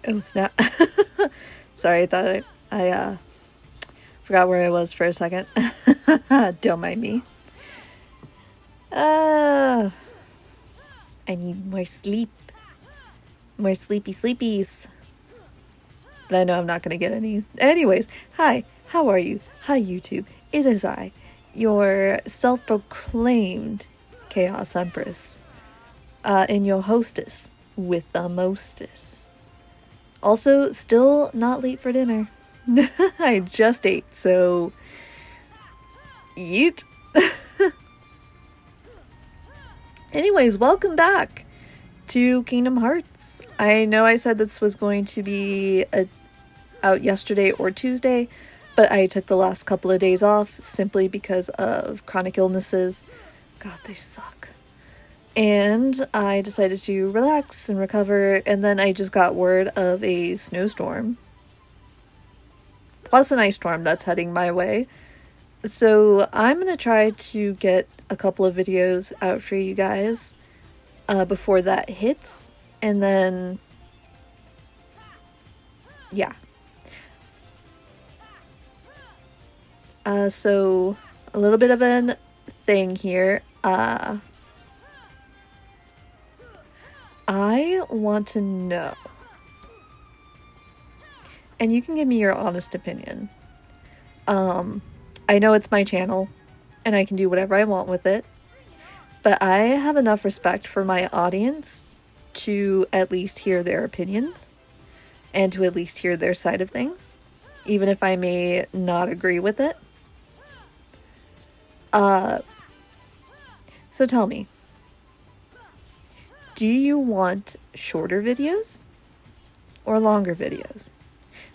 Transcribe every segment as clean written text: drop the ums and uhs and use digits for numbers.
Oh snap. Sorry, I thought I forgot where I was for a second. Don't mind me. I need more sleep. More sleepy sleepies. But I know I'm not gonna get any. Anyways, hi, how are you? Hi YouTube. It is I, your self-proclaimed Chaos Empress. And your hostess with the mostest. Also, still not late for dinner. I just ate, so yeet. Anyways, welcome back to Kingdom Hearts. I know I said this was going to be out yesterday or Tuesday, but I took the last couple of days off simply because of chronic illnesses. God, they suck. And I decided to relax and recover, and then I just got word of a snowstorm. Plus an ice storm that's heading my way. So I'm going to try to get a couple of videos out for you guys before that hits. And then, yeah. So a little bit of a thing here. I want to know, and you can give me your honest opinion. I know it's my channel, and I can do whatever I want with it, but I have enough respect for my audience to at least hear their opinions, and to at least hear their side of things, even if I may not agree with it. So tell me, do you want shorter videos or longer videos?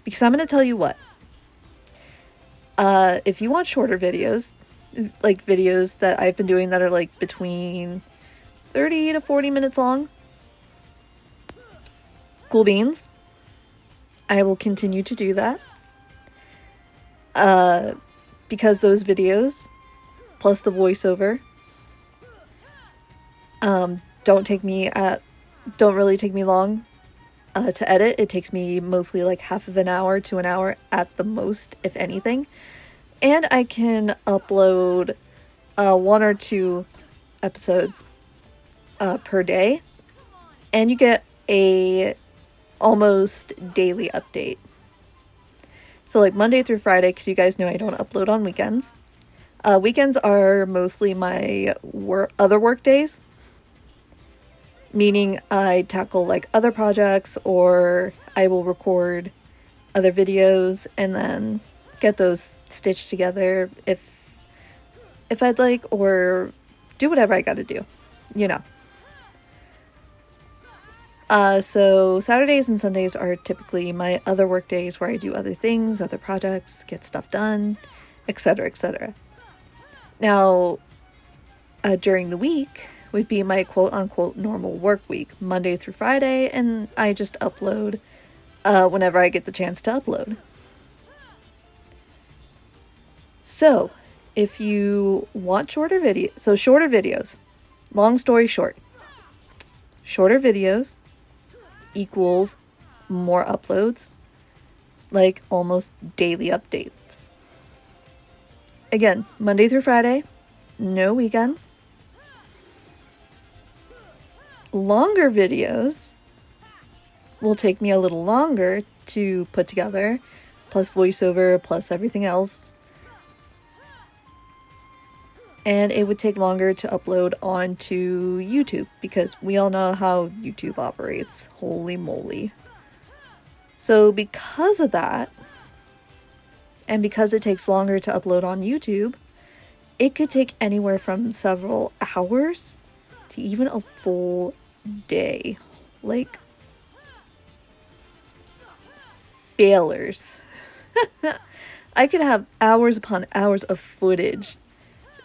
Because I'm going to tell you what. If you want shorter videos, like videos that I've been doing that are like between 30 to 40 minutes long, cool beans. I will continue to do that. Because those videos, plus the voiceover, don't really take me long to edit. It takes me mostly like half of an hour to an hour at the most, if anything. And I can upload 1 or 2 episodes per day. And you get a almost daily update. So like Monday through Friday, because you guys know I don't upload on weekends. Weekends are mostly my other work days. Meaning I tackle like other projects, or I will record other videos and then get those stitched together if I'd like, or do whatever I gotta do, you know. So Saturdays and Sundays are typically my other work days where I do other things, other projects, get stuff done, etc., etc. Now, during the week would be my quote-unquote normal work week, Monday through Friday, and I just upload whenever I get the chance to upload. So, if you want shorter videos, long story short, shorter videos equals more uploads, like almost daily updates. Again, Monday through Friday, no weekends. Longer videos will take me a little longer to put together, plus voiceover, plus everything else. And it would take longer to upload onto YouTube, because we all know how YouTube operates. Holy moly. So because of that, and because it takes longer to upload on YouTube, it could take anywhere from several hours to even a full day. Like, failures. I could have hours upon hours of footage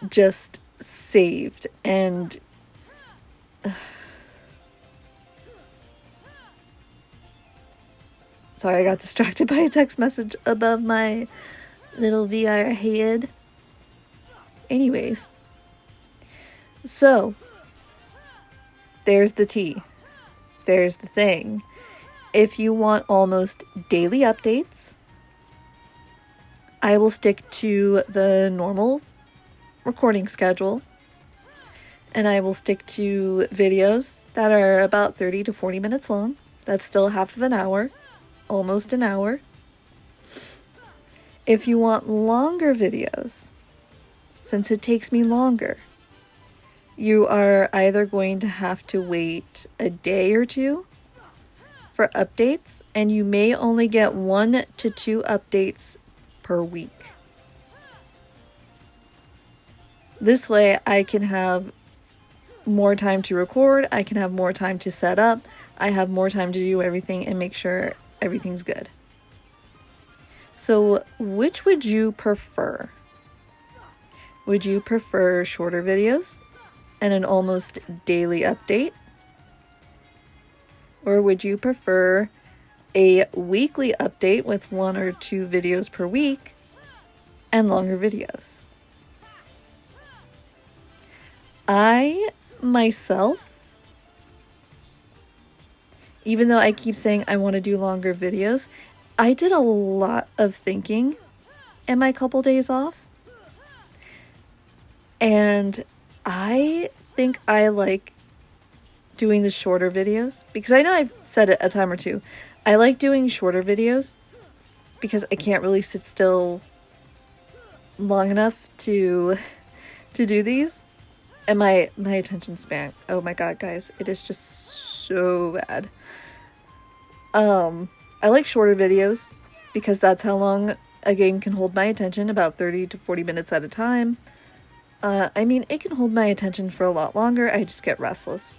just saved, and sorry, I got distracted by a text message above my little VR head. Anyways, so there's the tea. There's the thing. If you want almost daily updates, I will stick to the normal recording schedule, and I will stick to videos that are about 30 to 40 minutes long. That's still half of an hour, almost an hour. If you want longer videos, since it takes me longer, you are either going to have to wait a day or two for updates, and you may only get 1 to 2 updates per week. This way I can have more time to record, I can have more time to set up, I have more time to do everything and make sure everything's good. So which would you prefer? Would you prefer shorter videos and an almost daily update? Or would you prefer a weekly update with 1 or 2 videos per week and longer videos? I, myself, even though I keep saying I want to do longer videos, I did a lot of thinking in my couple days off. And I think I like doing the shorter videos, because I know I've said it a time or two. I like doing shorter videos because I can't really sit still long enough to do these. And my attention span, oh my god, guys, it is just so bad. I like shorter videos because that's how long a game can hold my attention, about 30 to 40 minutes at a time. I mean, it can hold my attention for a lot longer, I just get restless.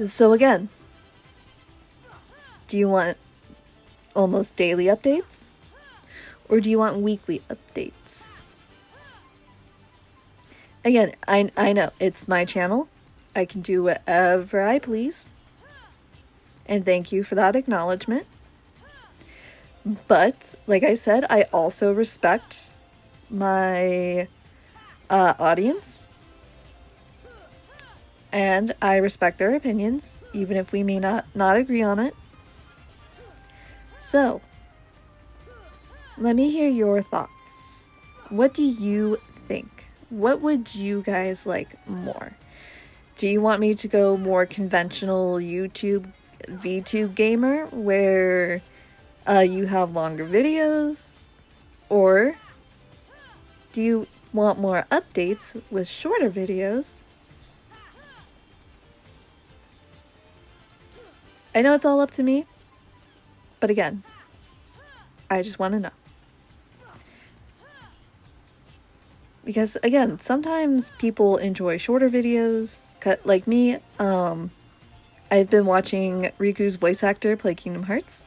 So again, do you want almost daily updates? Or do you want weekly updates? Again, I know, it's my channel. I can do whatever I please. And thank you for that acknowledgement. But, like I said, I also respect my audience. And I respect their opinions, even if we may not agree on it. So, let me hear your thoughts. What do you think? What would you guys like more? Do you want me to go more conventional YouTube, VTube gamer, where you have longer videos? Or do you want more updates with shorter videos? I know it's all up to me, but again, I just want to know. Because again, sometimes people enjoy shorter videos, like me. I've been watching Riku's voice actor play Kingdom Hearts.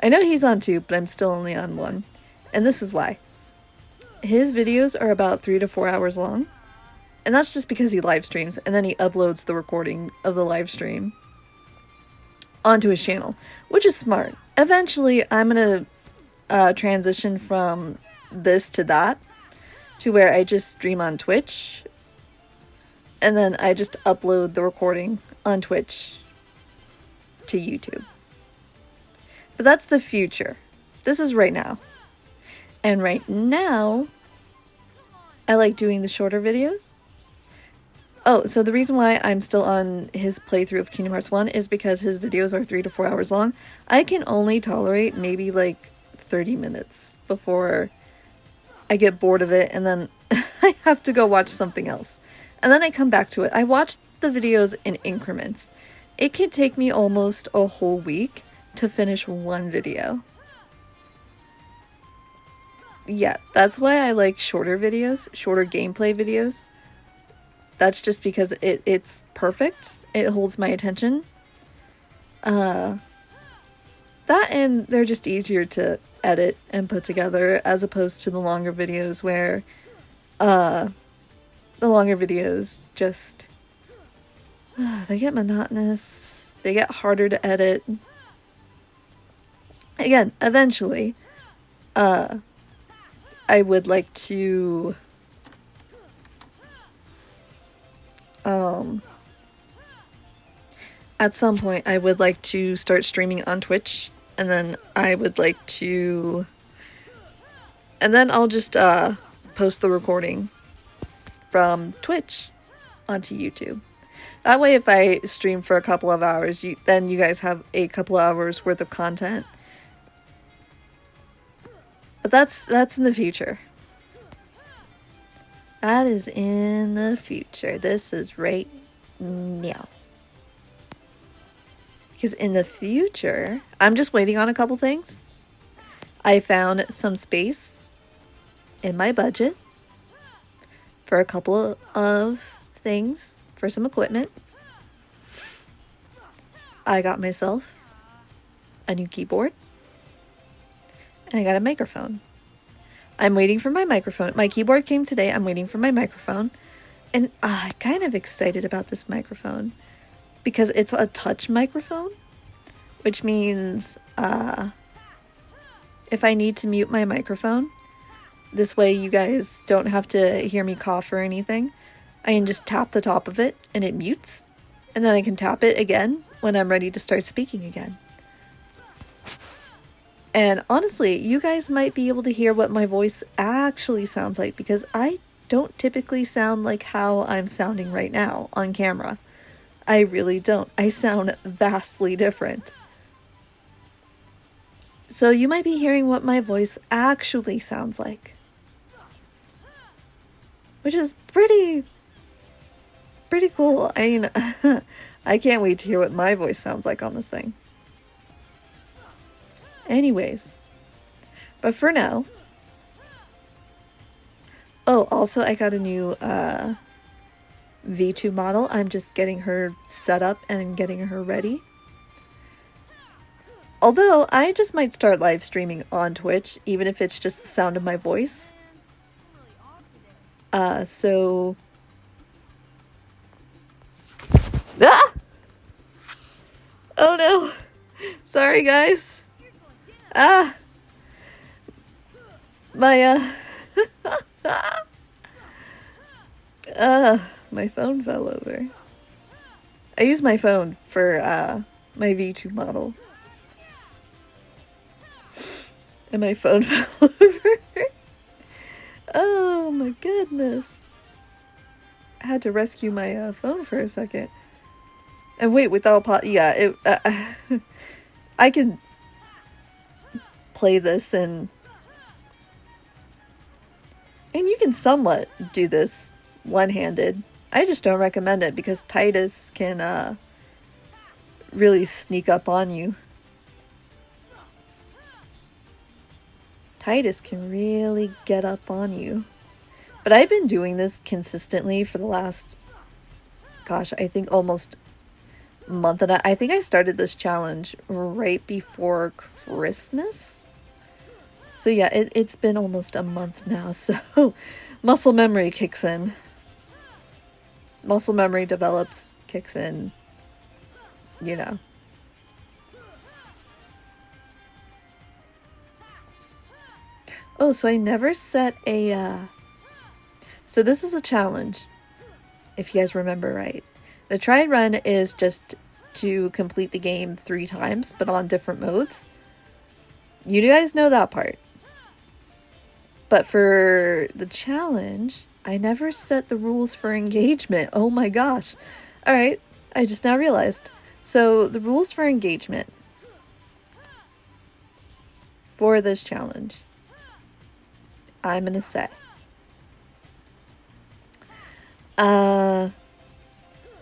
I know he's on 2, but I'm still only on 1. And this is why. His videos are about 3 to 4 hours long. And that's just because he live streams, and then he uploads the recording of the live stream onto his channel, which is smart. Eventually, I'm going to transition from this to that, to where I just stream on Twitch, and then I just upload the recording on Twitch to YouTube. But that's the future. This is right now. And right now, I like doing the shorter videos. Oh, so the reason why I'm still on his playthrough of Kingdom Hearts 1 is because his videos are 3 to 4 hours long. I can only tolerate maybe like 30 minutes before I get bored of it, and then I have to go watch something else. And then I come back to it. I watch the videos in increments. It could take me almost a whole week to finish one video. Yeah, that's why I like shorter videos, shorter gameplay videos. That's just because it's perfect. It holds my attention. That, and they're just easier to edit and put together, as opposed to the longer videos where the longer videos just they get monotonous, they get harder to edit. Again, eventually I would like to at some point I would like to start streaming on Twitch, and then I would like to, and then I'll just post the recording from Twitch onto YouTube. That way, if I stream for a couple of hours, then you guys have a couple of hours worth of content. But that's in the future. That is in the future. This is right now. Because in the future, I'm just waiting on a couple things. I found some space in my budget for a couple of things, for some equipment. I got myself a new keyboard. And I got a microphone. I'm waiting for my microphone. My keyboard came today. I'm waiting for my microphone. And I'm kind of excited about this microphone because it's a touch microphone, which means if I need to mute my microphone, this way you guys don't have to hear me cough or anything. I can just tap the top of it and it mutes. And then I can tap it again when I'm ready to start speaking again. And honestly, you guys might be able to hear what my voice actually sounds like because I don't typically sound like how I'm sounding right now on camera. I really don't. I sound vastly different. So you might be hearing what my voice actually sounds like. Which is pretty cool. I mean, I can't wait to hear what my voice sounds like on this thing. Anyways, but for now, oh, also I got a new V2 model. I'm just getting her set up and getting her ready. Although I just might start live streaming on Twitch, even if it's just the sound of my voice. So ah! Oh no, sorry guys. My my phone fell over. I use my phone for my V2 model. And my phone fell over. Oh my goodness. I had to rescue my phone for a second. And wait, without yeah, I can play this and you can somewhat do this one-handed. I just don't recommend it because Titus can really sneak up on you. Titus can really get up on you. But I've been doing this consistently for the last, gosh, I think almost a month and I think I started this challenge right before Christmas. So yeah, it's been almost a month now, so muscle memory kicks in. Muscle memory develops, kicks in, you know. Oh, so I never set a, so this is a challenge, if you guys remember right. The try and run is just to complete the game 3 times, but on different modes. You guys know that part. But for the challenge, I never set the rules for engagement. Oh my gosh. All right, I just now realized. So the rules for engagement for this challenge, I'm going to say,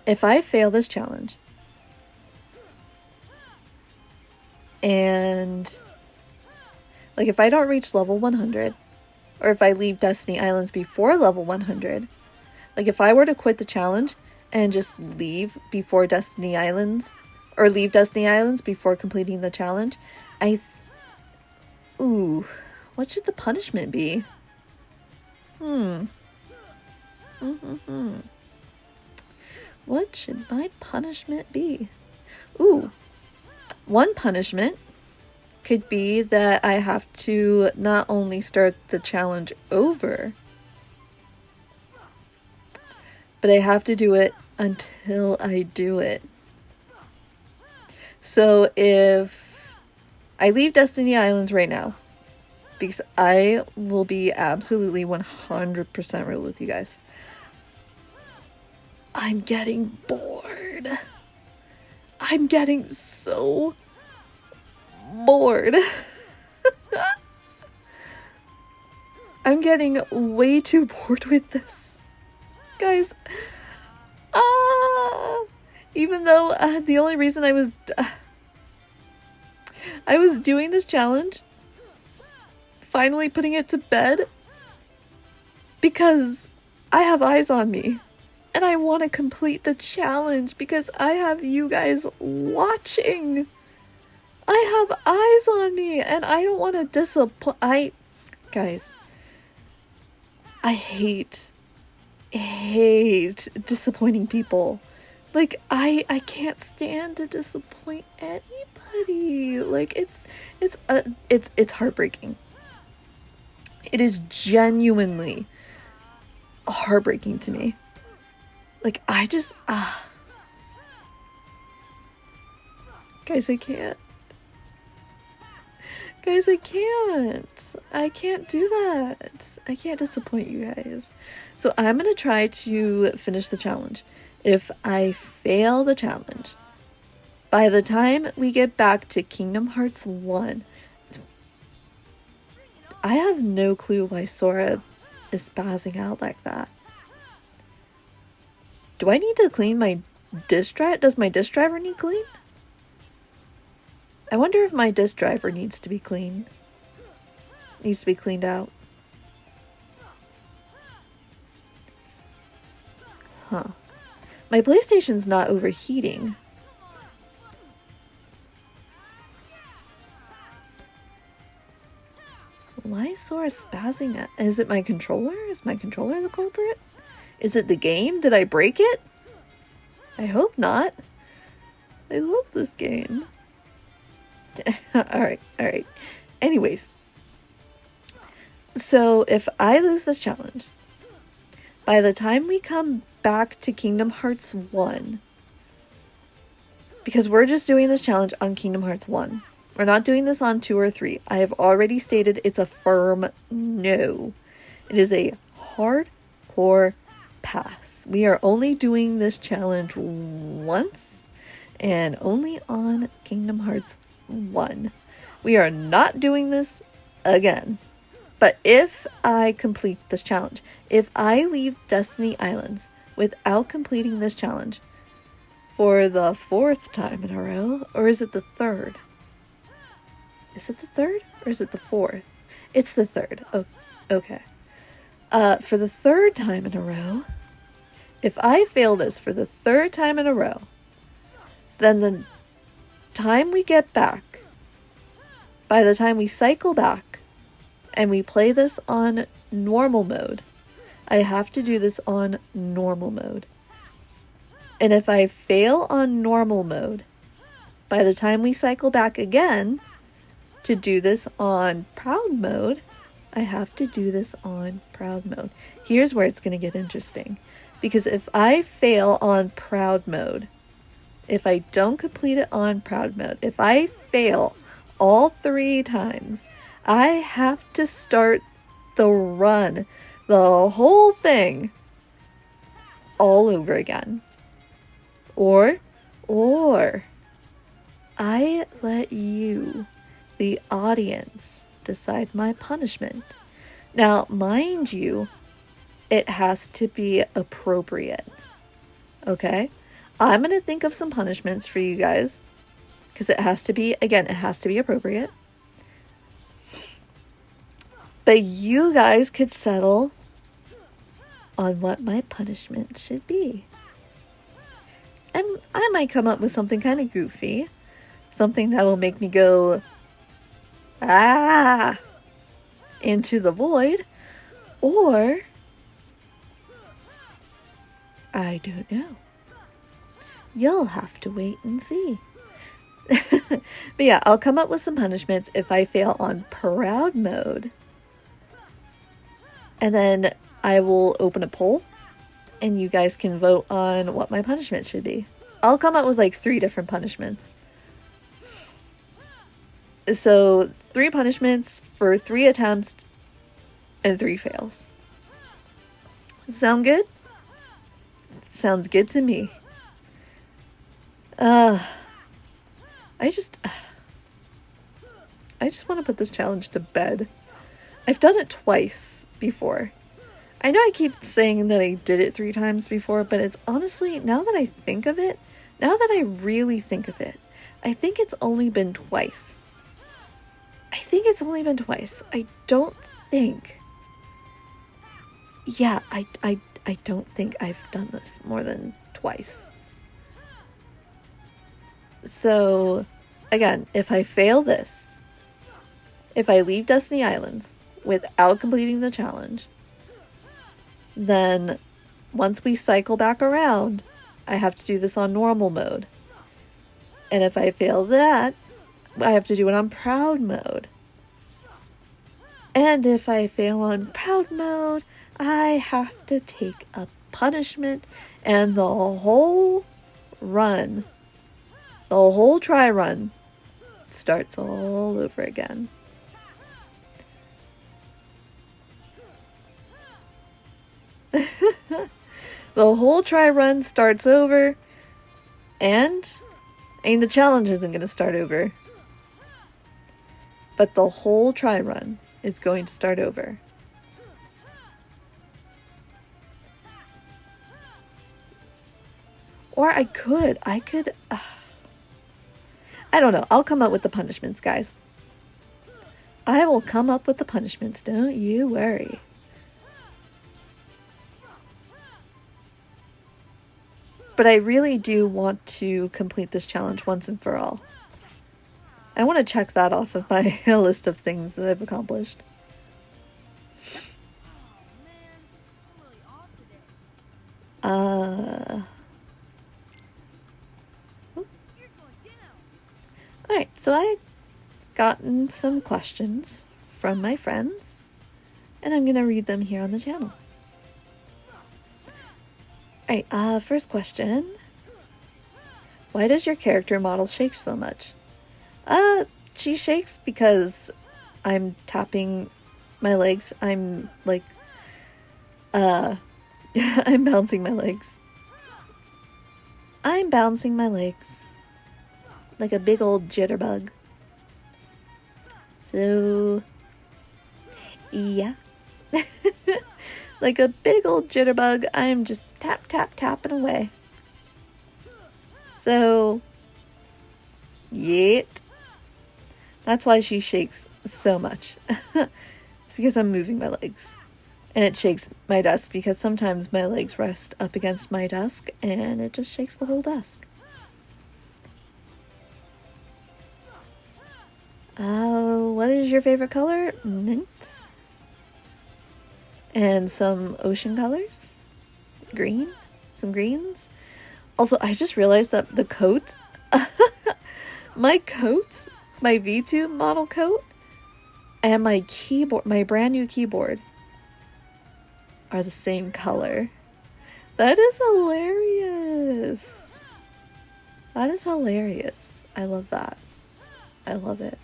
if I fail this challenge and like if I don't reach level 100, or if I leave Destiny Islands before level 100, like if I were to quit the challenge and just leave before Destiny Islands, or leave Destiny Islands before completing the challenge, ooh, what should the punishment be? What should my punishment be? Ooh, one punishment could be that I have to not only start the challenge over, but I have to do it until I do it. So if I leave Destiny Islands right now, because I will be absolutely 100% real with you guys, I'm getting bored. I'm getting so bored. I'm getting way too bored with this. Guys, even though the only reason I was doing this challenge, finally putting it to bed, because I have eyes on me. And I want to complete the challenge because I have you guys watching. I have eyes on me and I don't want to disappoint. Guys, I hate disappointing people. Like, I can't stand to disappoint anybody. Like, it's heartbreaking. It is genuinely heartbreaking to me. Like, I just, guys, I can't. Guys, I can't. I can't do that. I can't disappoint you guys. So I'm going to try to finish the challenge. If I fail the challenge, by the time we get back to Kingdom Hearts 1, I have no clue why Sora is spazzing out like that. Do I need to clean my disk drive? Does my disk driver need clean? I wonder if my disk driver needs to be cleaned. Needs to be cleaned out. Huh. My PlayStation's not overheating. Why is Sora spazzing at? Is it my controller? Is my controller the culprit? Is it the game? Did I break it? I hope not. I love this game. Alright. Anyways. So, if I lose this challenge, by the time we come back to Kingdom Hearts 1, because we're just doing this challenge on Kingdom Hearts 1. We're not doing this on 2 or 3. I have already stated it's a firm no. It is a hardcore pass. We are only doing this challenge once and only on Kingdom Hearts 1. We are not doing this again. But if I complete this challenge, if I leave Destiny Islands without completing this challenge for the 4th time in a row, or is it the 3rd? Is it the 3rd or is it the 4th? It's the 3rd. Oh, okay. For the 3rd time in a row, if I fail this for the 3rd time in a row, then the time we get back, by the time we cycle back and we play this on normal mode, I have to do this on normal mode. And if I fail on normal mode, by the time we cycle back again to do this on proud mode, I have to do this on proud mode. Here's where it's going to get interesting. Because if I fail on proud mode, if I don't complete it on proud mode, if I fail all 3 times, I have to start the run, the whole thing, all over again. Or I let you, the audience, decide my punishment. Now, mind you, it has to be appropriate. Okay? I'm going to think of some punishments for you guys. Because it has to be, again, it has to be appropriate. But you guys could settle on what my punishment should be. And I might come up with something kind of goofy. Something that'll make me go, ah, into the void. Or, I don't know. You'll have to wait and see. But yeah, I'll come up with some punishments if I fail on proud mode. And then I will open a poll. And you guys can vote on what my punishment should be. I'll come up with like 3 different punishments. So 3 punishments for 3 attempts and 3 fails. Sound good? Sounds good to me. I just want to put this challenge to bed. I've done it twice before. I know I keep saying that I did it 3 times before, but it's honestly, now that I think of it, now that I really think of it, I think it's only been twice. I don't think... Yeah, I don't think I've done this more than twice. So, again, if I fail this, if I leave Destiny Islands without completing the challenge, then once we cycle back around, I have to do this on normal mode. And if I fail that, I have to do it on proud mode. And if I fail on proud mode, I have to take a punishment, and the whole run, the whole try run starts all over again. The whole try run starts over, and the challenge isn't going to start over. But the whole try run is going to start over. Or I could, I don't know. I'll come up with the punishments, guys. I will come up with the punishments. Don't you worry. But I really do want to complete this challenge once and for all. I want to check that off of my list of things that I've accomplished. Alright, so I've gotten some questions from my friends, and I'm going to read them here on the channel. Alright, first question. Why does your character model shake so much? She shakes because I'm tapping my legs. I'm like, I'm bouncing my legs. I'm bouncing my legs like a big old jitterbug. So, yeah. Like a big old jitterbug, I'm just tap, tap, tapping away. So, yet. That's why she shakes so much. It's because I'm moving my legs. And it shakes my desk because sometimes my legs rest up against my desk and it just shakes the whole desk. What is your favorite color? Mint. And some ocean colors. Green. Some greens. Also, I just realized that the coat, my V2 model coat, and my keyboard, my brand new keyboard, are the same color. That is hilarious. That is hilarious. I love that. I love it.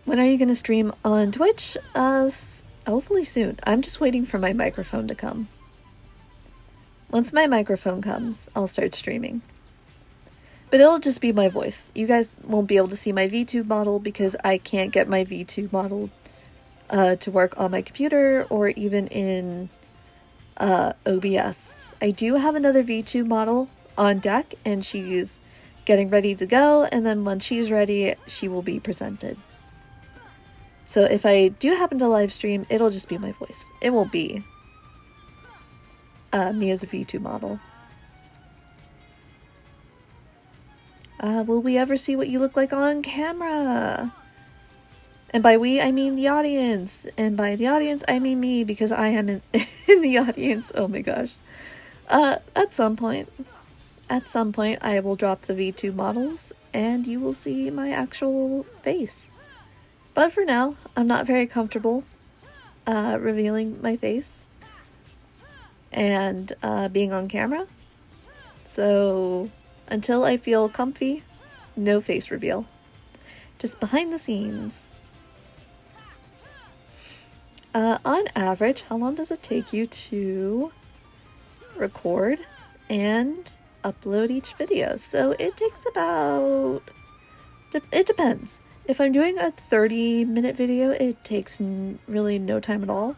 When are you going to stream on Twitch? Hopefully soon. I'm just waiting for my microphone to come. Once my microphone comes, I'll start streaming. But it'll just be my voice. You guys won't be able to see my VTube model because I can't get my VTube model to work on my computer or even in OBS. I do have another VTube model on deck and she's getting ready to go, and then when she's ready, she will be presented. So if I do happen to live stream, it'll just be my voice. It won't be me as a V2 model. Will we ever see what you look like on camera? And by we, I mean the audience. And by the audience, I mean me, because I am in the audience. Oh my gosh. At some point, I will drop the V2 models, and you will see my actual face. But for now, I'm not very comfortable revealing my face and being on camera. So Until I feel comfy, no face reveal. Just behind the scenes. On average, how long does it take you to record and upload each video? So it takes about, it depends. If I'm doing a 30-minute video, it takes really no time at all.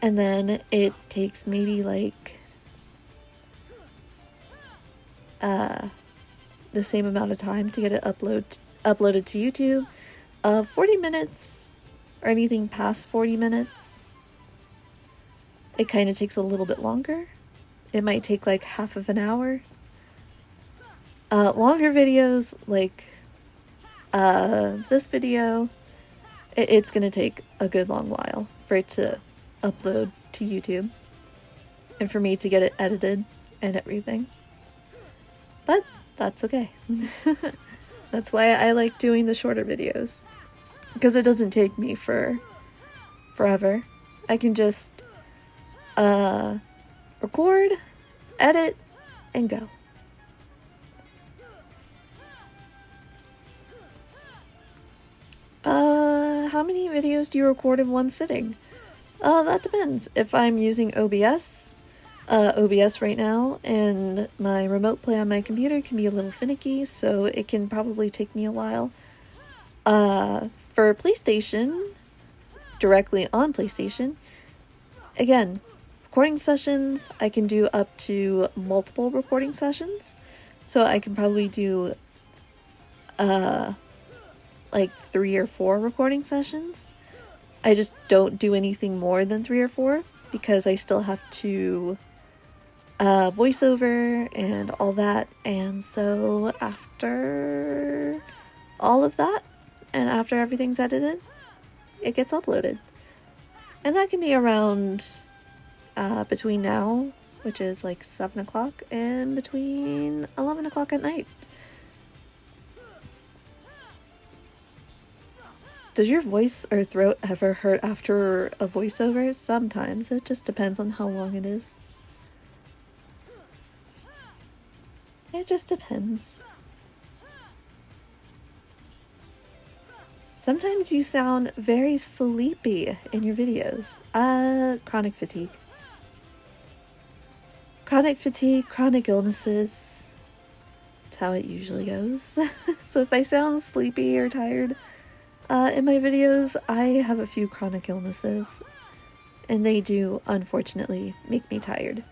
And then it takes maybe like the same amount of time to get it uploaded to YouTube. 40 minutes or anything past 40 minutes, it kind of takes a little bit longer. It might take like half of an hour. Longer videos like this video, it's gonna take a good long while for it to upload to YouTube and for me to get it edited and everything. But that's okay. That's why I like doing the shorter videos, because it doesn't take me forever. I can just record, edit, and go. How many videos do you record in one sitting? That depends. If I'm using OBS right now, and my remote play on my computer can be a little finicky, so it can probably take me a while. For PlayStation, directly on PlayStation, again, recording sessions, I can do up to multiple recording sessions, so I can probably do like 3 or 4 recording sessions. I just don't do anything more than 3 or 4 because I still have to voiceover and all that. And so after all of that, and after everything's edited, it gets uploaded. And that can be around between now, which is like 7 o'clock, and between 11 o'clock at night. Does your voice or throat ever hurt after a voiceover? Sometimes. It just depends on how long it is. It just depends. Sometimes you sound very sleepy in your videos. Chronic fatigue. Chronic fatigue, chronic illnesses. That's how it usually goes. So if I sound sleepy or tired in my videos, I have a few chronic illnesses, and they do, unfortunately, make me tired.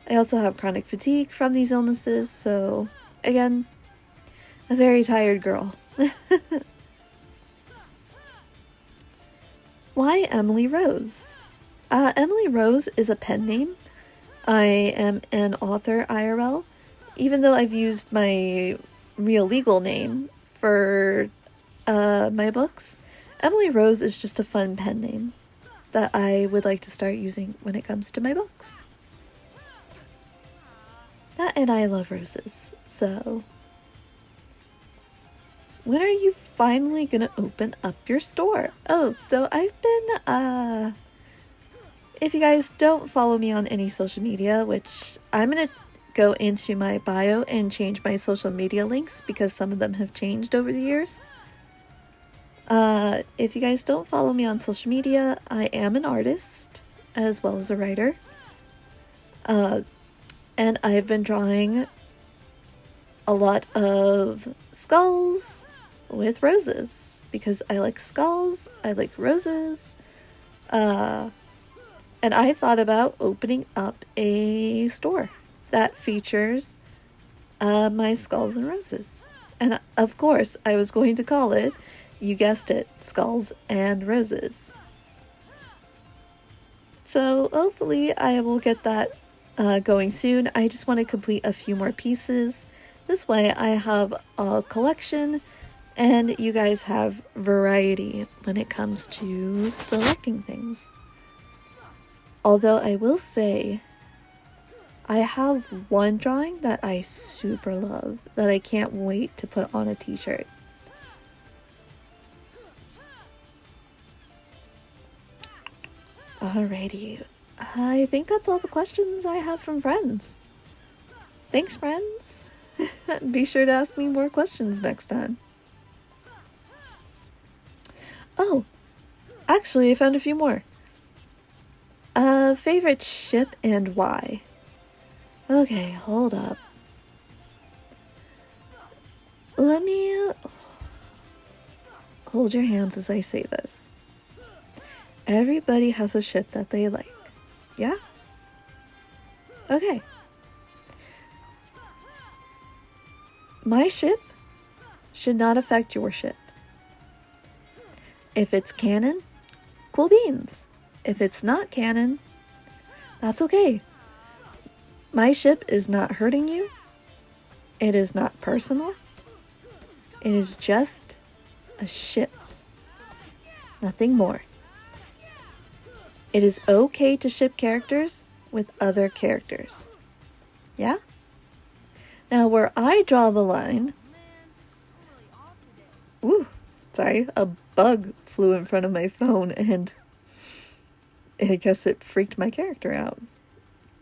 I also have chronic fatigue from these illnesses, so, again, a very tired girl. Why Emily Rose? Emily Rose is a pen name. I am an author IRL, even though I've used my real legal name for my books. Emily Rose is just a fun pen name that I would like to start using when it comes to my books. That and I love roses, so when are you finally gonna open up your store? Oh, so I've been, if you guys don't follow me on any social media, which I'm gonna go into my bio and change my social media links because some of them have changed over the years. If you guys don't follow me on social media, I am an artist as well as a writer. And I've been drawing a lot of skulls with roses because I like skulls, I like roses. And I thought about opening up a store that features my skulls and roses. And of course, I was going to call it, you guessed it, Skulls and Roses. So hopefully I will get that going soon. I just want to complete a few more pieces. This way I have a collection and you guys have variety when it comes to selecting things. Although I will say, I have one drawing that I super love that I can't wait to put on a t-shirt. Alrighty, I think that's all the questions I have from friends. Thanks, friends. Be sure to ask me more questions next time. Oh, actually, I found a few more. Favorite ship and why? Okay, hold up. Let me hold your hands as I say this. Everybody has a ship that they like. Yeah? Okay. My ship should not affect your ship. If it's canon, cool beans. If it's not canon, that's okay. My ship is not hurting you. It is not personal. It is just a ship. Nothing more. It is okay to ship characters with other characters. Yeah? Now, where I draw the line... Ooh, sorry, a bug flew in front of my phone and I guess it freaked my character out.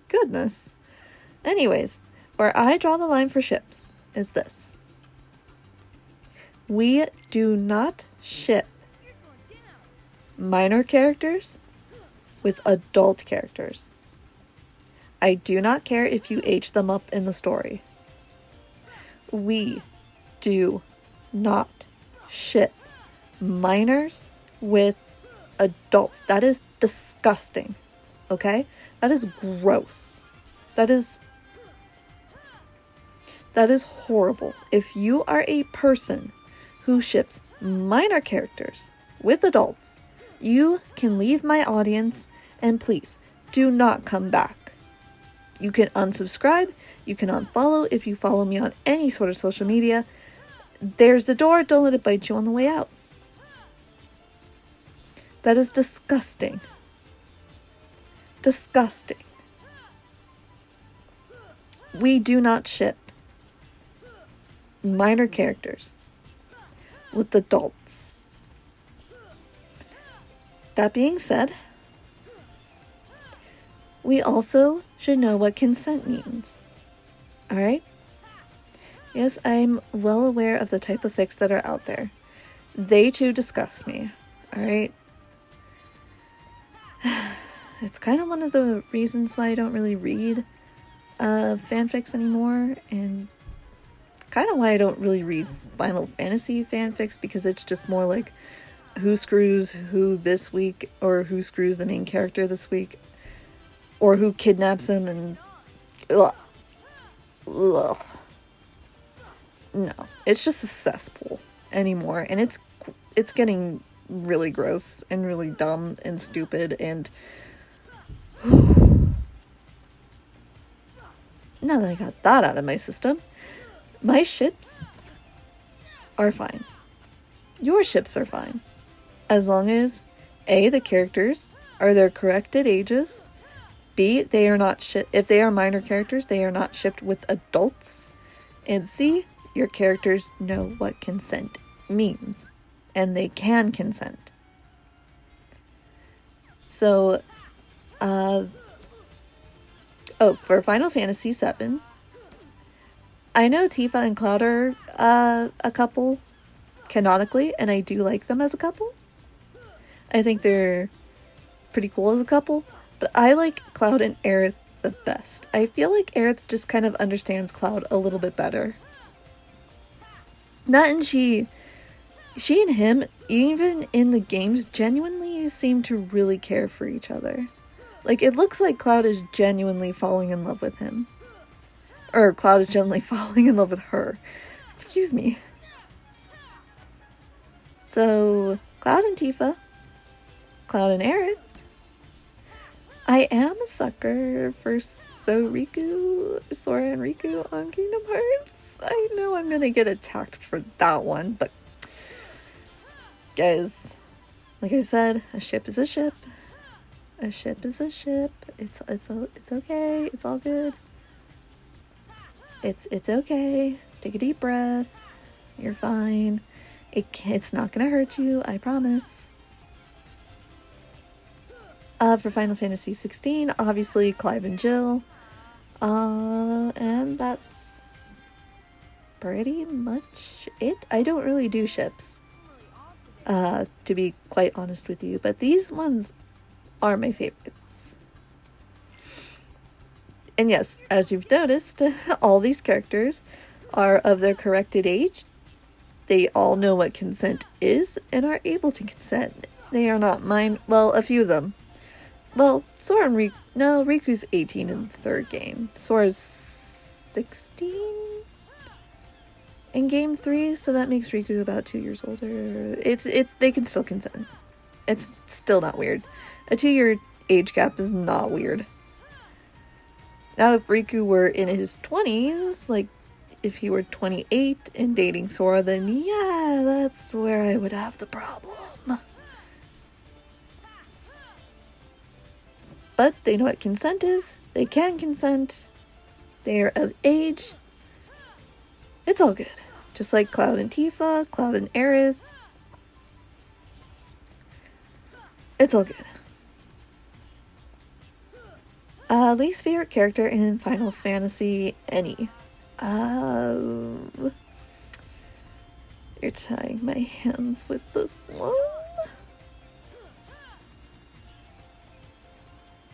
Goodness. Anyways, where I draw the line for ships is this. We do not ship minor characters with adult characters. I do not care if you age them up in the story. We do not ship minors with adults. That is disgusting. Okay? That is gross. That is horrible. If you are a person who ships minor characters with adults, you can leave my audience and please do not come back. You can unsubscribe, you can unfollow if you follow me on any sort of social media. There's the door, don't let it bite you on the way out. That is disgusting. Disgusting. We do not ship minor characters with adults. That being said, we also should know what consent means. Alright? Yes, I'm well aware of the type of fics that are out there. They too disgust me. Alright? It's kind of one of the reasons why I don't really read fanfics anymore, and kind of why I don't really read Final Fantasy fanfics, because it's just more like who screws who this week, or who screws the main character this week, or who kidnaps him, and ugh. Ugh. No, it's just a cesspool anymore, and it's getting really gross and really dumb and stupid, and now that I got that out of my system, my ships are fine. Your ships are fine. As long as A, the characters are their corrected ages, B, they are not if they are minor characters, they are not shipped with adults, and C, your characters know what consent means, and they can consent. So, for Final Fantasy VII, I know Tifa and Cloud are a couple canonically, and I do like them as a couple. I think they're pretty cool as a couple, but I like Cloud and Aerith the best. I feel like Aerith just kind of understands Cloud a little bit better. That and she and him, even in the games, genuinely seem to really care for each other. Like, it looks like Cloud is genuinely falling in love with him. Or Cloud is genuinely falling in love with her. Excuse me. So, Cloud and Tifa. Cloud and Aerith. I am a sucker for Sora and Riku on Kingdom Hearts. I know I'm gonna get attacked for that one, but guys, like I said, a ship is a ship. A ship is a ship. It's okay. It's all good. It's okay. Take a deep breath. You're fine. It's not gonna hurt you, I promise. For Final Fantasy XVI, obviously Clive and Jill. And that's pretty much it. I don't really do ships, to be quite honest with you, but these ones are my favorites. And yes, as you've noticed, all these characters are of their corrected age. They all know what consent is and are able to consent. They are not well, a few of them. Well, Sora and Riku, no, Riku's 18 in the third game. Sora's 16 in game 3, so that makes Riku about 2 years older. They can still consent. It's still not weird. A 2-year age gap is not weird. Now, if Riku were in his 20s, like if he were 28 and dating Sora, then yeah, that's where I would have the problem. But they know what consent is. They can consent. They are of age. It's all good. Just like Cloud and Tifa, Cloud and Aerith. It's all good. Least favorite character in Final Fantasy any? You're tying my hands with this one.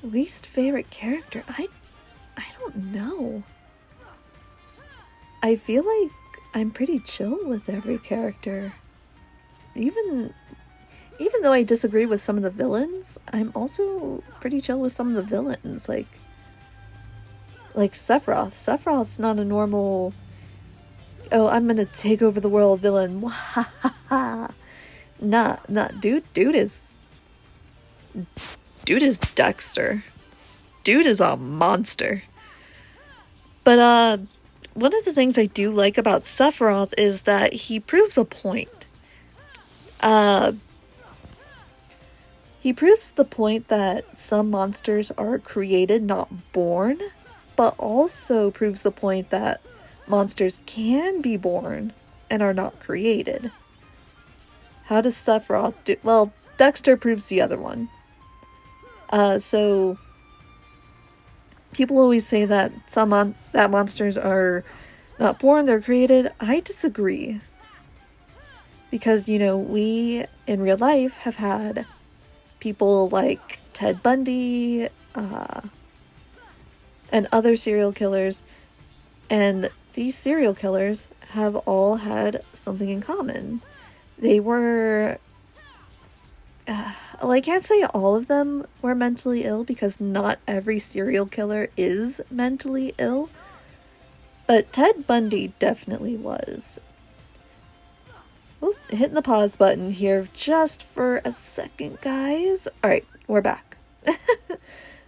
Least favorite character? I don't know. I feel like I'm pretty chill with every character. Even though I disagree with some of the villains, I'm also pretty chill with some of the villains. Like Sephiroth. Sephiroth's not a normal, oh, I'm gonna take over the world villain. Nah, dude is Dexter. Dude is a monster. But one of the things I do like about Sephiroth is that he proves a point. He proves the point that some monsters are created, not born, but also proves the point that monsters can be born and are not created. How does Sephiroth do? Well, Dexter proves the other one. So people always say that that monsters are not born, they're created. I disagree. Because, we in real life have had people like Ted Bundy, and other serial killers, and these serial killers have all had something in common. They were, I can't say all of them were mentally ill, because not every serial killer is mentally ill, but Ted Bundy definitely was. Oh, hitting the pause button here just for a second, guys. Alright, we're back.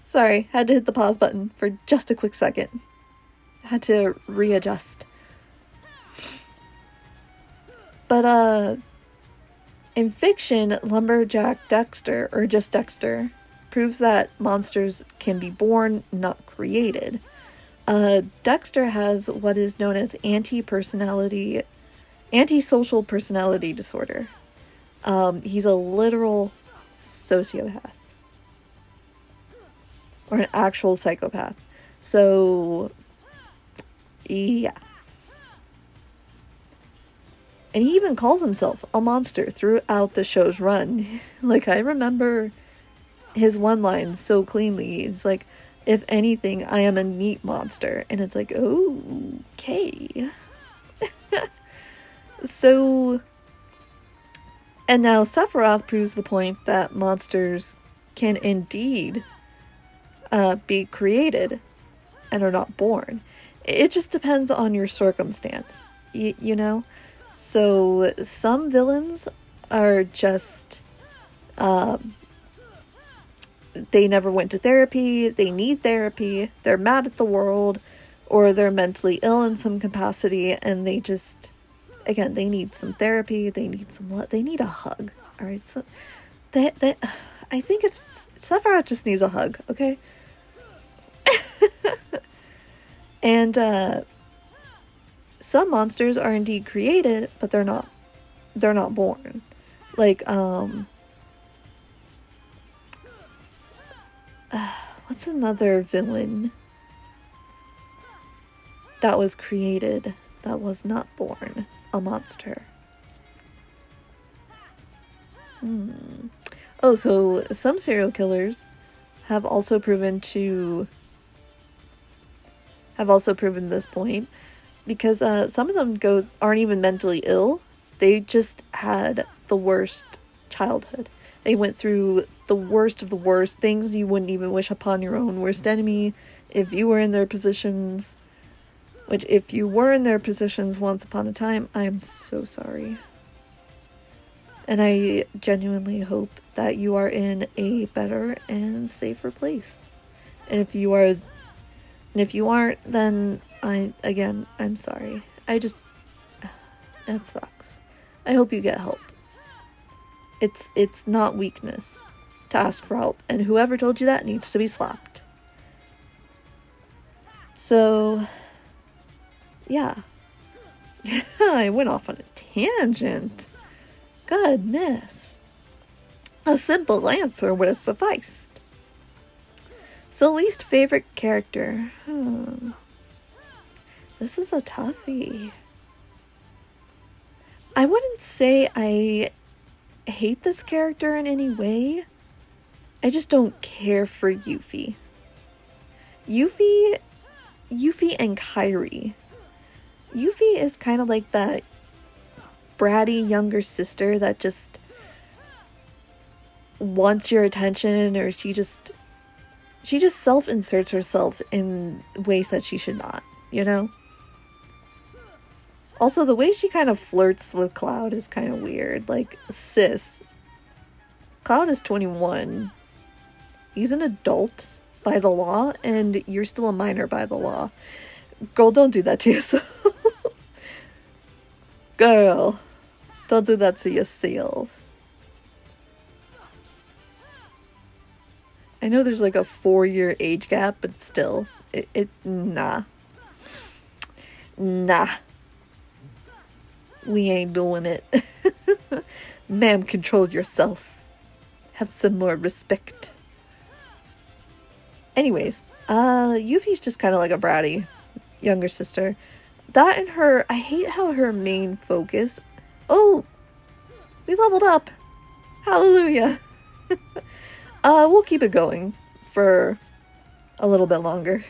Sorry, had to hit the pause button for just a quick second. Had to readjust. But, in fiction, Lumberjack Dexter, or just Dexter, proves that monsters can be born, not created. Dexter has what is known as antisocial personality disorder. He's a literal sociopath. Or an actual psychopath. So, yeah. And he even calls himself a monster throughout the show's run. I remember his one line so cleanly. It's like, if anything, I am a neat monster. And it's like, okay. So, and now Sephiroth proves the point that monsters can indeed be created and are not born. It just depends on your circumstance, you know? So some villains are just, they never went to therapy, they need therapy, they're mad at the world, or they're mentally ill in some capacity, and they just, again, they need some therapy, they need a hug, alright? So, I think if Sephiroth just needs a hug, okay? And, some monsters are indeed created, but they're not born. What's another villain? that was created, that was not born a monster. Oh, so some serial killers have also proven this point, because some of them aren't even mentally ill. They just had the worst childhood. They went through the worst of the worst, things you wouldn't even wish upon your own worst enemy if you were in their positions. Which, if you were in their positions once upon a time, I am so sorry. And I genuinely hope that you are in a better and safer place. And if you aren't, then I'm sorry. That sucks. I hope you get help. It's not weakness to ask for help, and whoever told you that needs to be slapped. So, yeah. I went off on a tangent. Goodness. A simple answer would have sufficed. So, least favorite character. This is a toughie. I wouldn't say I hate this character in any way. I just don't care for Yuffie. Yuffie and Kairi. Yuffie is kind of like that bratty younger sister that just wants your attention, or she just self-inserts herself in ways that she should not, you know? Also, the way she kind of flirts with Cloud is kind of weird. Like, sis, Cloud is 21. He's an adult by the law, and you're still a minor by the law. Girl, don't do that to yourself. Girl, don't do that to yourself. I know there's like a 4-year age gap, but still, nah. Nah. We ain't doing it. Ma'am, control yourself. Have some more respect. Anyways, Yuffie's just kind of like a bratty younger sister. That and her, I hate how her main focus... Oh! We leveled up! Hallelujah! We'll keep it going for a little bit longer.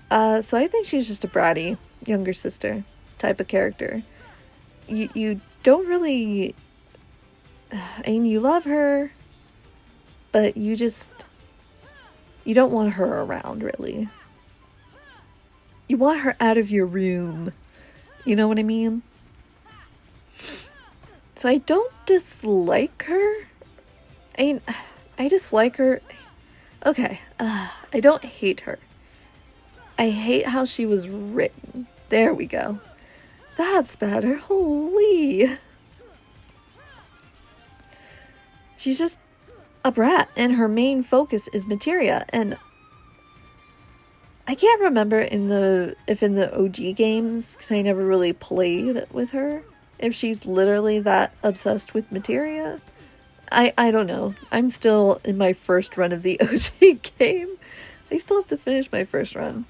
So I think she's just a bratty younger sister type of character. You don't really... I mean, you love her, but you don't want her around, really. You want her out of your room. You know what I mean? So I don't dislike her. I mean, I dislike her. Okay, I don't hate her. I hate how she was written. There we go. That's better. Holy. She's just a brat, and her main focus is materia, and I can't remember if in the OG games, because I never really played with her, if she's literally that obsessed with materia. I don't know. I'm still in my first run of the OG game. I still have to finish my first run.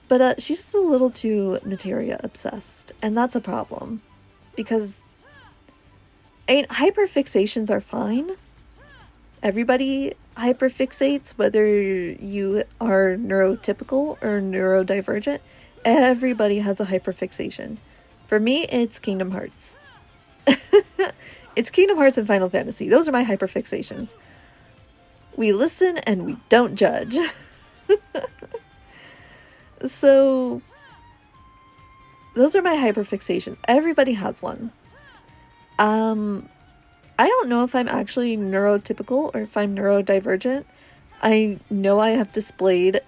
But she's just a little too materia obsessed, and that's a problem. Because, I mean, hyperfixations are fine. Everybody hyperfixates, whether you are neurotypical or neurodivergent. Everybody has a hyperfixation. For me, it's Kingdom Hearts. It's Kingdom Hearts and Final Fantasy. Those are my hyperfixations. We listen and we don't judge. So, those are my hyperfixations. Everybody has one. I don't know if I'm actually neurotypical or if I'm neurodivergent. I know I have displayed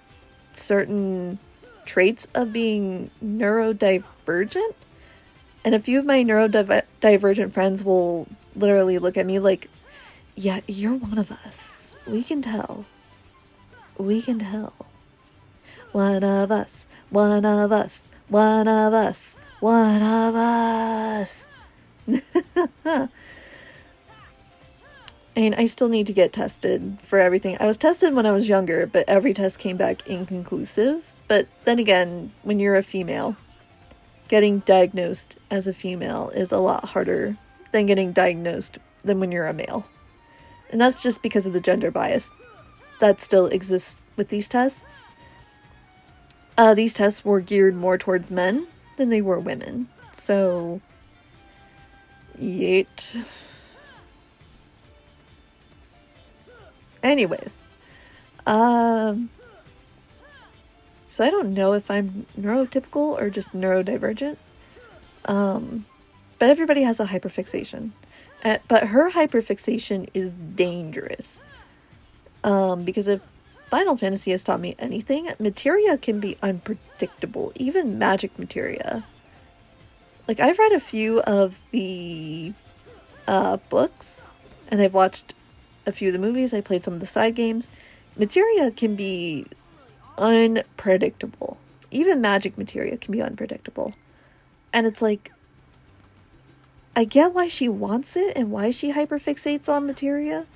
certain traits of being neurodivergent. And a few of my neurodivergent friends will literally look at me like, yeah, you're one of us. We can tell. We can tell. One of us. One of us. One of us. One of us. I mean, I still need to get tested for everything. I was tested when I was younger, but every test came back inconclusive. But then again, when you're a female, getting diagnosed as a female is a lot harder than getting diagnosed than when you're a male. And that's just because of the gender bias that still exists with these tests. These tests were geared more towards men than they were women. So, yeet. Anyways, so I don't know if I'm neurotypical or just neurodivergent. But everybody has a hyperfixation. But her hyperfixation is dangerous. Because if Final Fantasy has taught me anything, materia can be unpredictable, even magic materia. Like, I've read a few of the books, and I've watched a few of the movies, I played some of the side games. Materia can be unpredictable. Even magic materia can be unpredictable. And it's like, I get why she wants it and why she hyperfixates on materia,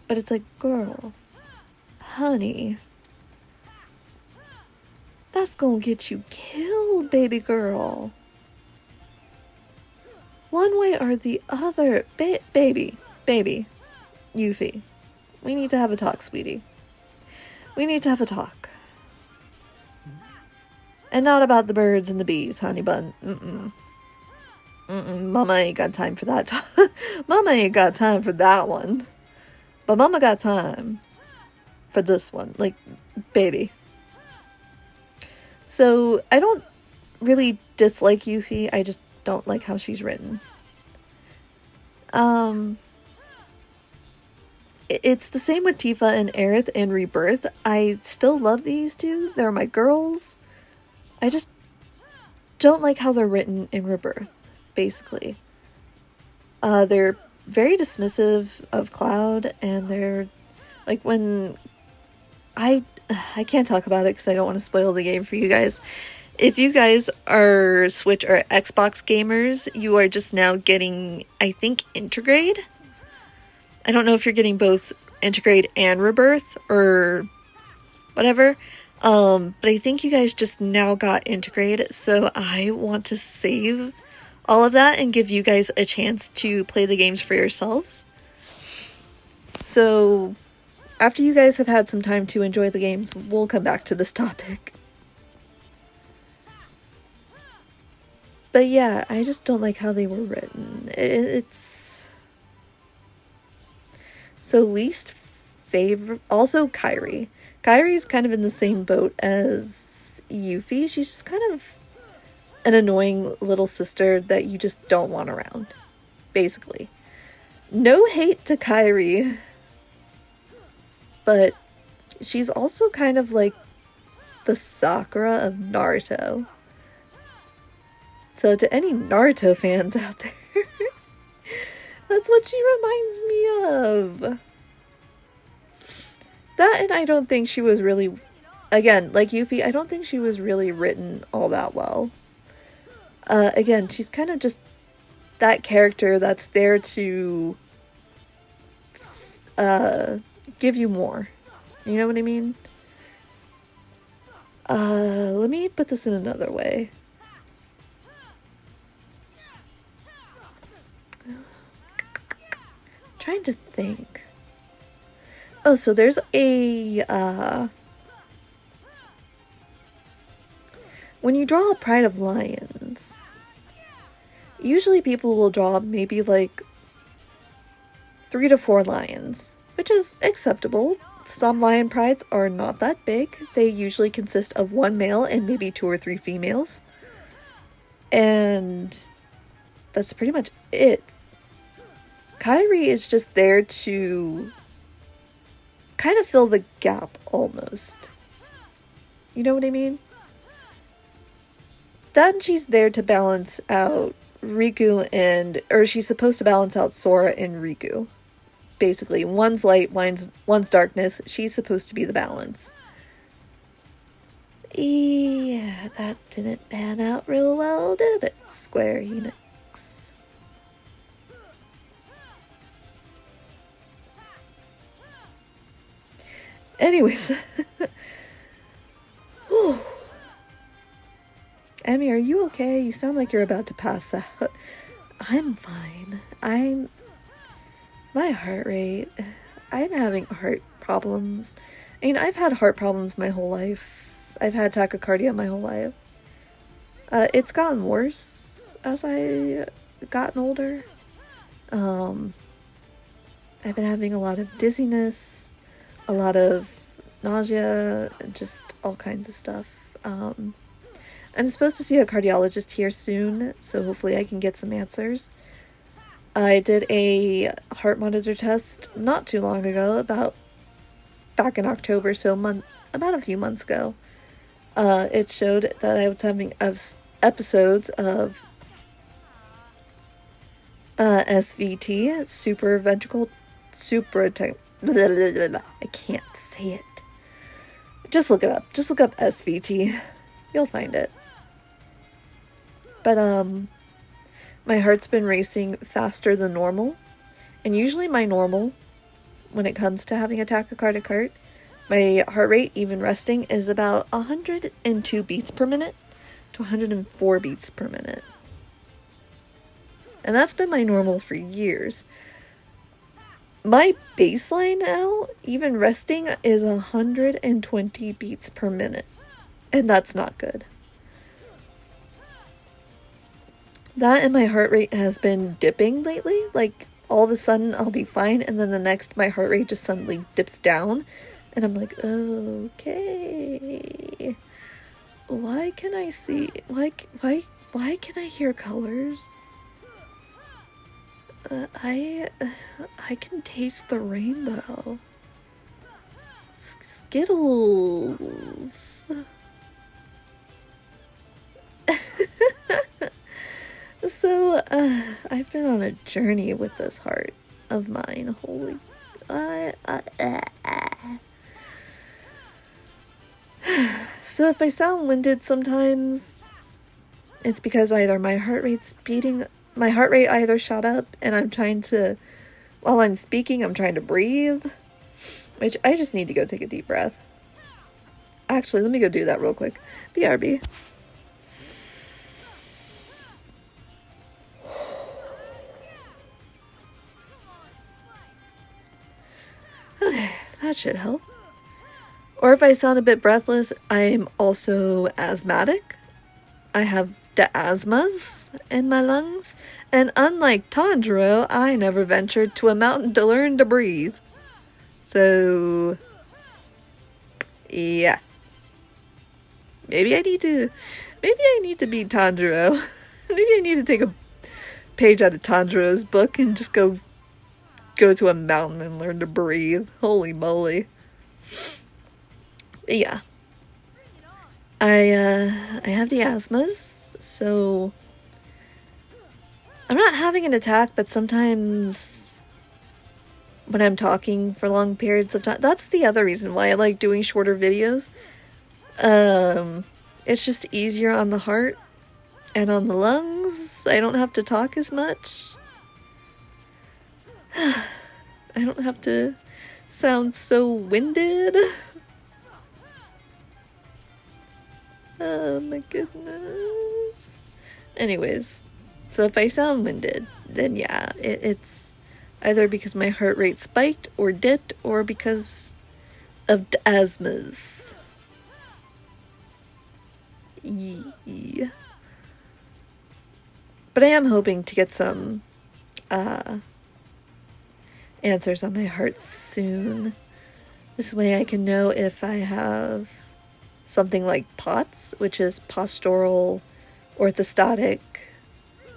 but it's like, girl, honey, that's gonna get you killed, baby girl. One way or the other. Baby, Yuffie, we need to have a talk, sweetie. We need to have a talk. And not about the birds and the bees, honey bun. Mama ain't got time for that. Mama ain't got time for that one. But Mama got time for this one. Like, baby. So, I don't really dislike Yuffie. I just don't like how she's written. It's the same with Tifa and Aerith and Rebirth. I still love these two. They're my girls. I just don't like how they're written in Rebirth, basically. They're very dismissive of Cloud, and they're like, when I can't talk about it because I don't want to spoil the game for you guys. If you guys are Switch or Xbox gamers, you are just now getting, I think, Intergrade. I don't know if you're getting both Intergrade and Rebirth or whatever. But I think you guys just now got Intergrade, so I want to save all of that and give you guys a chance to play the games for yourselves. So, after you guys have had some time to enjoy the games, we'll come back to this topic. But yeah, I just don't like how they were written. It's... So least favorite... Also, Kairi. Kairi's kind of in the same boat as Yuffie. She's just kind of an annoying little sister that you just don't want around. Basically. No hate to Kairi. But she's also kind of like the Sakura of Naruto. So to any Naruto fans out there, that's what she reminds me of. That, and I don't think she was really, again, like Yuffie, I don't think she was really written all that well. Again, she's kind of just that character that's there to give you more. You know what I mean? Let me put this in another way. Trying to think. Oh, so there's a, when you draw a Pride of Lions, usually people will draw maybe like 3 to 4 lions, which is acceptable. Some lion prides are not that big. They usually consist of 1 male and maybe 2 or 3 females. And that's pretty much it. Kairi is just there to kind of fill the gap, almost. You know what I mean? Then she's there to balance out Riku or she's supposed to balance out Sora and Riku. Basically, one's light, one's darkness. She's supposed to be the balance. Yeah, that didn't pan out real well, did it, Square Enix? Anyways. Whew. Emmy, are you okay? You sound like you're about to pass out. I'm fine. My heart rate. I'm having heart problems. I mean, I've had heart problems my whole life. I've had tachycardia my whole life. It's gotten worse as I gotten older. I've been having a lot of dizziness, a lot of nausea, just all kinds of stuff. I'm supposed to see a cardiologist here soon, so hopefully I can get some answers. I did a heart monitor test not too long ago, back in October, so about a few months ago. It showed that I was having episodes of SVT, I can't say it. Just look it up. Just look up SVT. You'll find it. But, my heart's been racing faster than normal. And usually my normal, when it comes to having a tachycardic heart, my heart rate, even resting, is about 102 beats per minute to 104 beats per minute. And that's been my normal for years. My baseline now, even resting, is 120 beats per minute. And that's not good. That and my heart rate has been dipping lately. Like, all of a sudden I'll be fine, and then the next my heart rate just suddenly dips down. And I'm like, okay. Why can I see, why can I hear colors? I can taste the rainbow. Skittles. So, I've been on a journey with this heart of mine. Holy... So if I sound winded sometimes, it's because either my heart rate either shot up and while I'm speaking, I'm trying to breathe, which I just need to go take a deep breath. Actually, let me go do that real quick. BRB. Okay, that should help. Or if I sound a bit breathless, I'm also asthmatic. I have the asthmas in my lungs. And unlike Tanjiro, I never ventured to a mountain to learn to breathe. So, yeah. Maybe I need to be Tanjiro. Maybe I need to take a page out of Tanjiro's book and just go to a mountain and learn to breathe. Holy moly. But yeah. I have the asthmas, so I'm not having an attack, but sometimes when I'm talking for long periods of time, that's the other reason why I like doing shorter videos. It's just easier on the heart and on the lungs. I don't have to talk as much. I don't have to sound so winded. Oh my goodness. Anyways, so if I sound winded, then yeah, it's either because my heart rate spiked or dipped or because of the asthmas. Yeah. But I am hoping to get some answers on my heart soon. This way I can know if I have something like POTS, which is postural orthostatic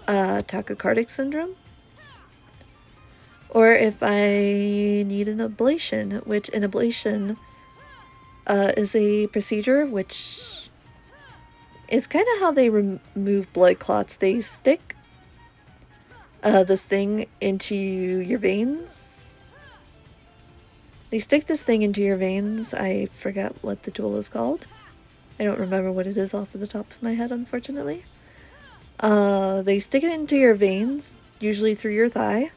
tachycardic syndrome, or if I need an ablation, which an ablation is a procedure which is kind of how they remove blood clots. They stick this thing into your veins. They stick this thing into your veins. I forget what the tool is called. I don't remember what it is off of the top of my head, unfortunately. They stick it into your veins, usually through your thigh.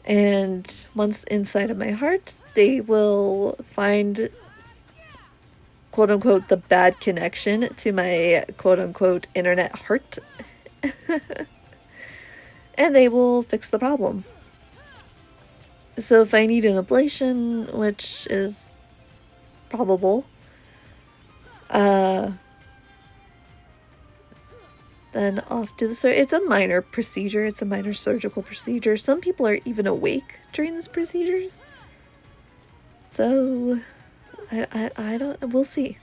And once inside of my heart, they will find, quote unquote, the bad connection to my, quote unquote, internet heart. And they will fix the problem. So if I need an ablation, which is probable, then off to the surgery. It's a minor procedure. It's a minor surgical procedure. Some people are even awake during this procedure. So, I don't, we'll see.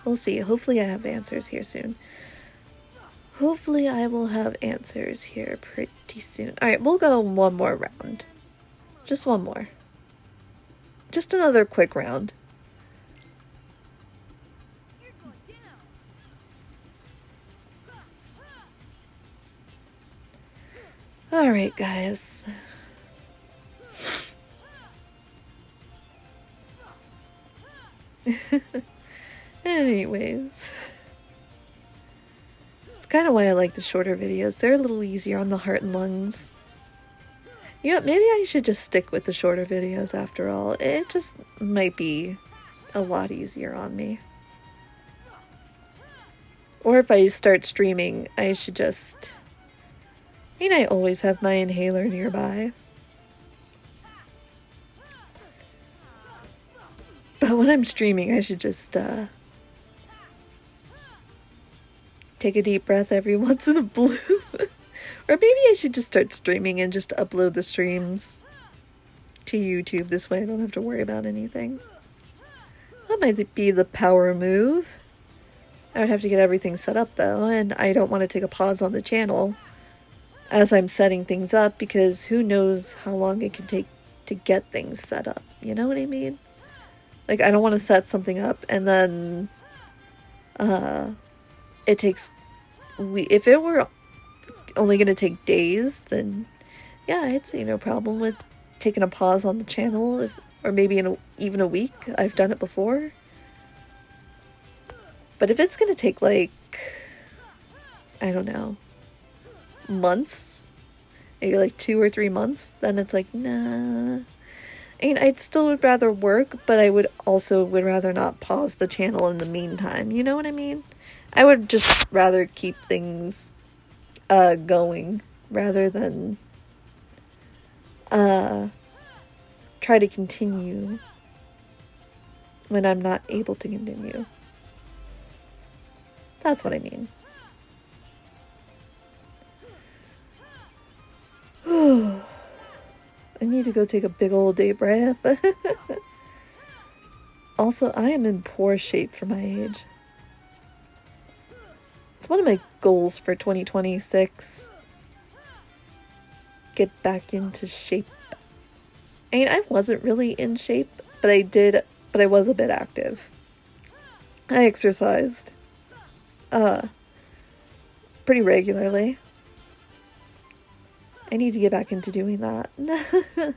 We'll see. Hopefully I have answers here soon. Hopefully I will have answers here pretty soon. Alright, we'll go one more round. Just one more. Just another quick round. Alright, guys. Anyways. It's kind of why I like the shorter videos. They're a little easier on the heart and lungs. You know, maybe I should just stick with the shorter videos after all. It just might be a lot easier on me. Or if I start streaming, I should just... I mean, I always have my inhaler nearby. But when I'm streaming, I should just take a deep breath every once in a blue. Or maybe I should just start streaming and just upload the streams to YouTube. This way I don't have to worry about anything. That might be the power move. I would have to get everything set up though, and I don't want to take a pause on the channel as I'm setting things up, because who knows how long it can take to get things set up. You know what I mean? Like, I don't want to set something up and then it takes... If it were only going to take days, then yeah, I'd say no problem with taking a pause on the channel, or maybe even a week. I've done it before. But if it's going to take, like, I don't know, months, maybe like 2 or 3 months, then it's like, nah. I mean, I'd still would rather work, but I would rather not pause the channel in the meantime. You know what I mean? I would just rather keep things going rather than try to continue when I'm not able to continue. That's what I mean. I need to go take a big old deep breath. Also, I am in poor shape for my age. It's one of my goals for 2026. Get back into shape. I mean, I wasn't really in shape, but I was a bit active. I exercised pretty regularly. I need to get back into doing that. I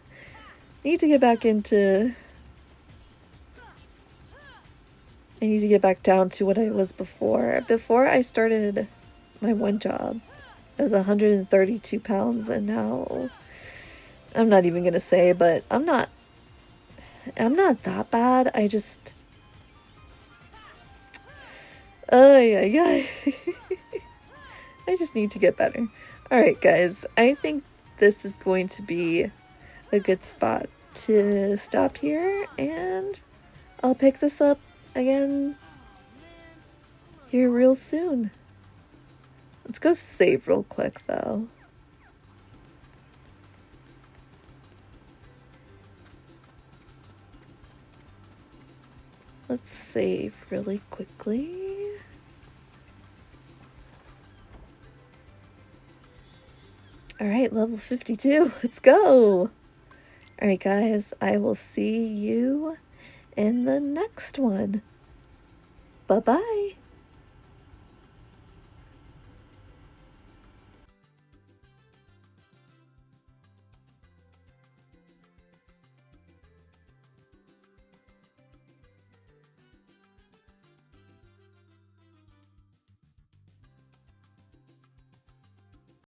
need to get back down to what I was before. Before I started my one job, I was 132 pounds, and now I'm not even gonna say, but I'm not that bad. I just yeah. I just need to get better. Alright, guys, I think this is going to be a good spot to stop here, and I'll pick this up again here real soon. Let's go save real quick, though. Let's save really quickly. Alright, level 52. Let's go! Alright, guys, I will see you in the next one. Bye-bye.